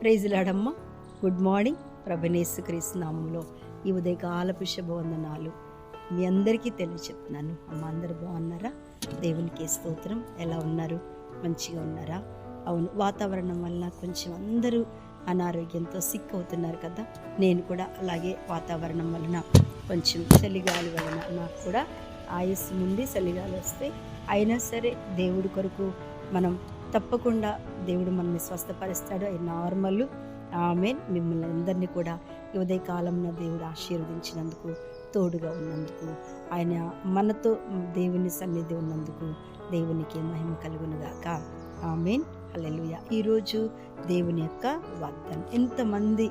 Praise లాడమ్మ. Good morning. ప్రభునేసుక్రీస్తు నామంలో ఈ ఉదయకాలపు శుభవందనాలు మీ అందరికీ తెలియచెప్తున్నాను. అమ్మ అందరూ బాగున్నారా? దేవునికి స్తోత్రం. ఎలా ఉన్నారు? మంచిగా ఉన్నారా? అవును, వాతావరణం వల్ల కొంచెం అందరూ అనారోగ్యంతో సిక్ అవుతున్నారు కదా. నేను కూడా అలాగే వాతావరణం వలన కొంచెం చలిగాలి వలన నాకు కూడా ఆయుస్సు ముందు చలిగాలి వస్తే అయినా సరే దేవుడి కొరకు మనం తప్పకుండా దేవుడు మనల్ని స్వస్థపరుస్తాడు. అది నార్మల్. ఆమేన్. మిమ్మల్ని అందరినీ కూడా ఈ ఉదయకాలంలో దేవుడు ఆశీర్వదించినందుకు, తోడుగా ఉన్నందుకు, ఆయన మనతో దేవుని సన్నిధి ఉన్నందుకు దేవునికి మహిమ కలుగునుగాక. ఆమేన్. హల్లెలూయా. ఈరోజు దేవుని యొక్క వాగ్దానం. ఎంతమంది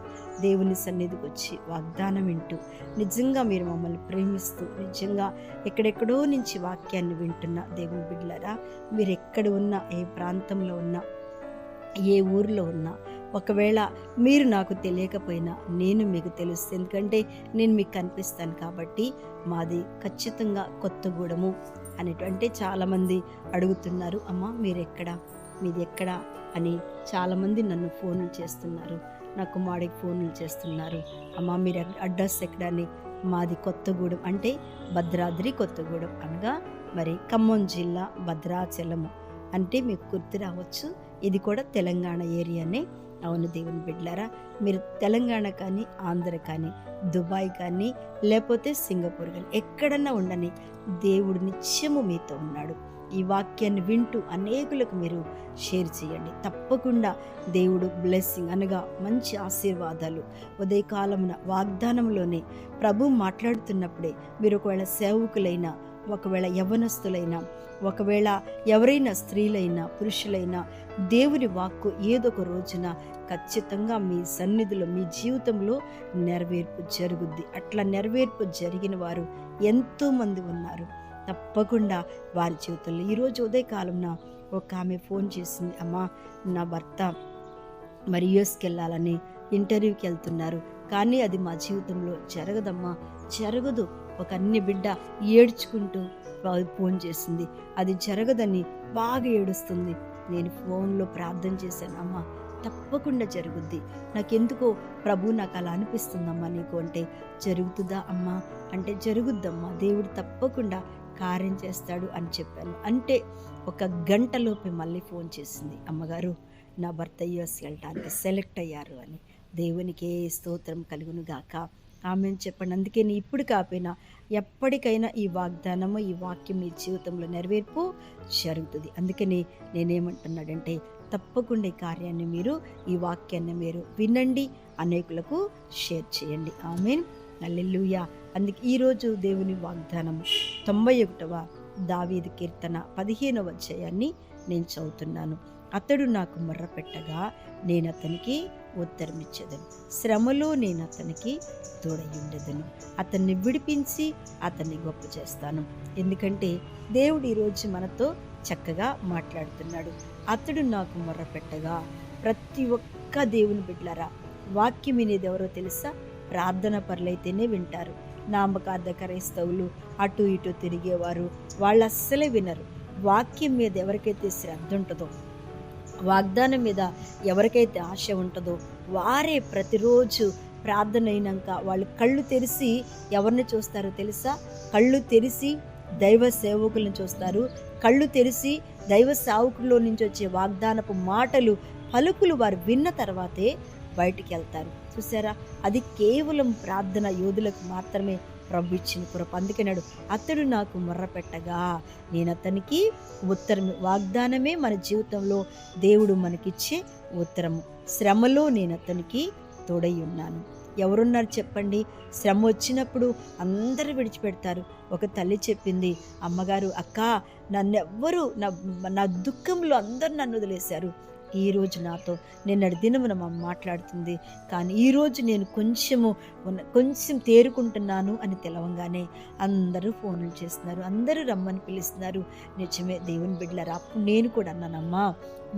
దేవుని సన్నిధికి వచ్చి వాగ్దానం వింటూ నిజంగా మీరు మమ్మల్ని ప్రేమిస్తూ నిజంగా ఎక్కడెక్కడో నుంచి వాక్యాన్ని వింటున్న దేవుని బిడ్డలారా, మీరు ఎక్కడ ఉన్నా, ఏ ప్రాంతంలో ఉన్నా, ఏ ఊరిలో ఉన్నా, ఒకవేళ మీరు నాకు తెలియకపోయినా నేను మీకు తెలుసు, ఎందుకంటే నేను మీకు కనిపిస్తాను కాబట్టి. మాది ఖచ్చితంగా కొత్తగూడెము అనేటువంటి చాలామంది అడుగుతున్నారు, అమ్మ మీరెక్కడా, మీది ఎక్కడా అని చాలామంది నన్ను ఫోన్లు చేస్తున్నారు, నా కుమారుడికి ఫోన్లు చేస్తున్నారు. అమ్మ మీరు అడ్రస్ ఎక్కడని. మాది కొత్తగూడెం, అంటే భద్రాద్రి కొత్తగూడెం అనగా మరి ఖమ్మం జిల్లా భద్రాచలము అంటే మీకు గుర్తు రావచ్చు. ఇది కూడా తెలంగాణ ఏరియానే. అవును దేవుని బిడ్డలారా, మీరు తెలంగాణ కానీ, ఆంధ్ర కానీ, దుబాయ్ కానీ, లేకపోతే సింగపూర్ కానీ ఎక్కడన్నా ఉండని, దేవుడు నిత్యము మీతో ఉన్నాడు. ఈ వాక్యాన్ని వింటూ అనేకులకు మీరు షేర్ చేయండి. తప్పకుండా దేవుడు బ్లెస్సింగ్ అనగా మంచి ఆశీర్వాదాలు ఉదయకాలమున వాగ్దానంలోనే ప్రభు మాట్లాడుతున్నప్పుడే మీరు ఒకవేళ సేవకులైనా, ఒకవేళ యవ్వనస్తులైనా, ఒకవేళ ఎవరైనా స్త్రీలైనా పురుషులైనా దేవుని వాక్కు ఏదొక రోజున ఖచ్చితంగా మీ సన్నిధిలో, మీ జీవితంలో నెరవేర్పు జరుగుద్ది. అట్లా నెరవేర్పు జరిగిన వారు ఎంతోమంది ఉన్నారు. తప్పకుండా వారి జీవితంలో ఈరోజు ఉదయకాలంన ఒక ఆమె ఫోన్ చేసింది, అమ్మా నా భర్త మరి యూఎస్కి వెళ్ళాలని ఇంటర్వ్యూకి వెళ్తున్నారు, కానీ అది మా జీవితంలో జరగదమ్మా, జరగదు. ఒక అన్య బిడ్డ ఏడ్చుకుంటూ ఫోన్ చేసింది, అది జరగదని బాగా ఏడుస్తుంది. నేను ఫోన్లో ప్రార్థన చేశాను, అమ్మ తప్పకుండా జరుగుద్ది, నాకెందుకో ప్రభు నాకు అలా అనిపిస్తుందమ్మా నీకు అంటే. జరుగుతుందా అమ్మా అంటే జరుగుద్దమ్మా, దేవుడు తప్పకుండా కార్యం చేస్తాడు అని చెప్పాను. అంటే ఒక గంటలోపే మళ్ళీ ఫోన్ చేసింది, అమ్మగారు నా భర్త యూఎస్ వెళ్ళటానికి సెలెక్ట్ అయ్యారు అని. దేవునికి స్తోత్రం కలుగును గాక. ఆమెను చెప్పండి. అందుకే నీ ఇప్పుడు కాకపోయినా ఎప్పటికైనా ఈ వాగ్దానము, ఈ వాక్యం మీ జీవితంలో నెరవేర్పు జరుగుతుంది. అందుకని నేనేమంటున్నాడంటే తప్పకుండా ఈ కార్యాన్ని మీరు, ఈ వాక్యాన్ని మీరు వినండి, అనేకులకు షేర్ చేయండి. ఆమేన్. హల్లెలూయా. అందుకే ఈరోజు దేవుని వాగ్దానం 91వ దావీదు కీర్తన 15వ అధ్యాయాన్ని నేను చదువుతున్నాను. అతడు నాకు మొర్ర పెట్టగా నేను అతనికి ఉత్తరం ఇచ్చేదను, శ్రమలో నేను అతనికి తోడయుండెదను, అతన్ని విడిపించి అతన్ని గొప్ప చేస్తాను. ఎందుకంటే దేవుడు ఈరోజు మనతో చక్కగా మాట్లాడుతున్నాడు. అతడు నాకు మొర్ర పెట్టగా. ప్రతి ఒక్క దేవుని బిడ్డలారా, వాక్యం వినేది ఎవరో తెలుసా? ప్రార్థన పరులైతేనే వింటారు. నామకార్థ క్రైస్తవులు, అటు ఇటు తిరిగేవారు, వాళ్ళు అస్సలే వినరు. వాక్యం మీద ఎవరికైతే శ్రద్ధ ఉంటుందో, వాగ్దానం మీద ఎవరికైతే ఆశ ఉంటుందో వారే ప్రతిరోజు ప్రార్థన అయినాక వాళ్ళు కళ్ళు తెరిచి ఎవరిని చూస్తారో తెలుసా? కళ్ళు తెరిచి దైవ సేవకులను చూస్తారు. కళ్ళు తెరిచి దైవ సేవకుల్లో నుంచి వచ్చే వాగ్దానపు మాటలు, పలుకులు వారు విన్న తర్వాతే బయటికి వెళ్తారు. చూసారా, అది కేవలం ప్రార్థన యోధులకు మాత్రమే ప్రభు ఇచ్చిన కృప. అందుకన్నాడు అతడు నాకు మొర్ర పెట్టగా నేను అతనికి ఉత్తరం. వాగ్దానమే మన జీవితంలో దేవుడు మనకిచ్చే ఉత్తరము. శ్రమలో నేను అతనికి తోడై ఉన్నాను. ఎవరున్నారు చెప్పండి? శ్రమ వచ్చినప్పుడు అందరూ విడిచిపెడతారు. ఒక తల్లి చెప్పింది, అమ్మగారు అక్క నన్నెవ్వరూ నా దుఃఖంలో అందరూ నన్ను వదిలేశారు, ఈరోజు నాతో నిన్నటి దినమున మాట్లాడుతుంది, కానీ ఈరోజు నేను కొంచెం తేరుకుంటున్నాను అని తెలవంగానే అందరూ ఫోన్లు చేస్తున్నారు, అందరూ రమ్మని పిలుస్తున్నారు. నిజమే దేవుని బిడ్డలారా, అప్పుడు నేను కూడా అన్నానమ్మా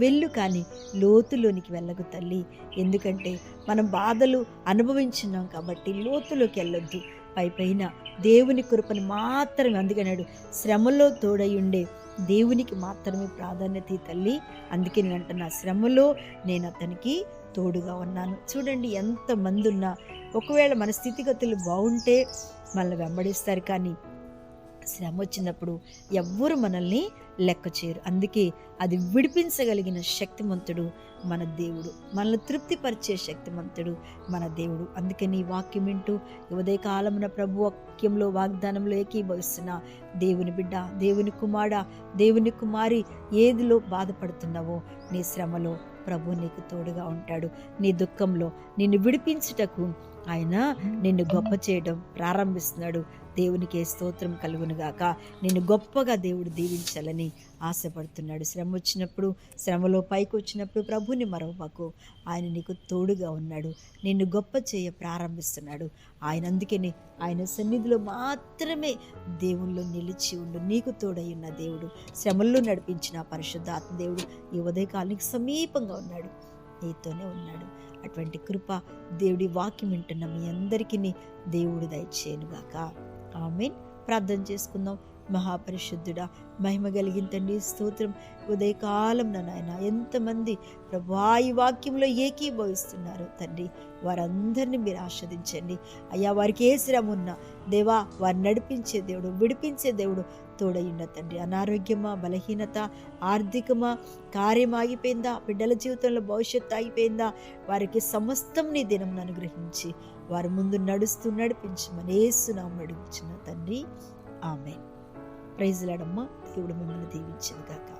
వెళ్ళు, కానీ లోతులోనికి వెళ్ళకు తల్లి. ఎందుకంటే మనం బాధలు అనుభవించున్నాం కాబట్టి లోతులోకి వెళ్ళొద్దు. పైన దేవుని కృపను మాత్రమే. అందుకన్నాడు శ్రమలో తోడయుండే దేవునికి మాత్రమే ప్రాధాన్యత తల్లి. అందుకే నేను అంటున్నా, శ్రమలో నేను అతనికి తోడుగా ఉన్నాను. చూడండి, ఎంతమంది ఉన్నా ఒకవేళ మన స్థితిగతులు బాగుంటే మనల్ని వెంబడిస్తారు, కానీ శ్రమ వచ్చినప్పుడు ఎవ్వరు మనల్ని లెక్క చేయరు. అందుకే అది విడిపించగలిగిన శక్తిమంతుడు మన దేవుడు, మనల్ని తృప్తిపరిచే శక్తిమంతుడు మన దేవుడు. అందుకని ఈ వాక్యం వింటూ ఉదయ కాలమున ప్రభు వాక్యంలో వాగ్దానంలో ఏకీభవిస్తున్న దేవుని బిడ్డ, దేవుని కుమారుడా, దేవుని కుమారి, ఏదిలో బాధపడుతున్నావో నీ శ్రమలో ప్రభు నీకు తోడుగా ఉంటాడు. నీ దుఃఖంలో నిన్ను విడిపించుటకు ఆయన నిన్ను గొప్ప చేయడం ప్రారంభిస్తున్నాడు. దేవునికే స్తోత్రం కలుగునుగాక. నిన్ను గొప్పగా దేవుడు దీవించాలని ఆశపడుతున్నాడు. శ్రమ వచ్చినప్పుడు, శ్రమలో పైకి వచ్చినప్పుడు ప్రభుని మరవకు. ఆయన నీకు తోడుగా ఉన్నాడు, నిన్ను గొప్ప చేయ ప్రారంభిస్తున్నాడు. ఆయన అందుకని ఆయన సన్నిధిలో మాత్రమే దేవుళ్ళు నిలిచి ఉండు. నీకు తోడై ఉన్న దేవుడు, శ్రమల్లో నడిపించిన పరిశుద్ధాత్మ దేవుడు ఈ ఉదయకాలానికి సమీపంగా ఉన్నాడు, నీతోనే ఉన్నాడు. అటువంటి కృప దేవుడి వాక్యం వింటున్న మీ అందరికీ దేవుడు దయచేయనుగాక. ఆమేన్. ప్రార్థన చేసుకుందాం. మహాపరిశుద్ధుడా, మహిమ కలిగిన తండ్రి, స్తోత్రం. ఉదయకాలం నాయన ఎంతమంది ప్రభువా ఈ వాక్యంలో ఏకీభవిస్తున్నారు తండ్రి, వారందరినీ మీరు ఆస్వాదించండి అయ్యా. వారికి ఏ శ్రమ ఉన్నా దేవా, వారు నడిపించే దేవుడు, విడిపించే దేవుడు తోడయ్యున్న తండ్రి. అనారోగ్యమా, బలహీనత, ఆర్థికమా, కార్యం ఆగిపోయిందా, బిడ్డల జీవితంలో భవిష్యత్తు ఆగిపోయిందా, వారికి సమస్తం నీ దినం అనుగ్రహించి వారి ముందు నడుస్తూ నడిపించమని యేసు నామమున అడుగుచున్న తండ్రి, ఆమేన్. ప్రైజ్ లార్డ్ అమ్మా. దేవుడు మిమ్మల్ని దీవించును గాక.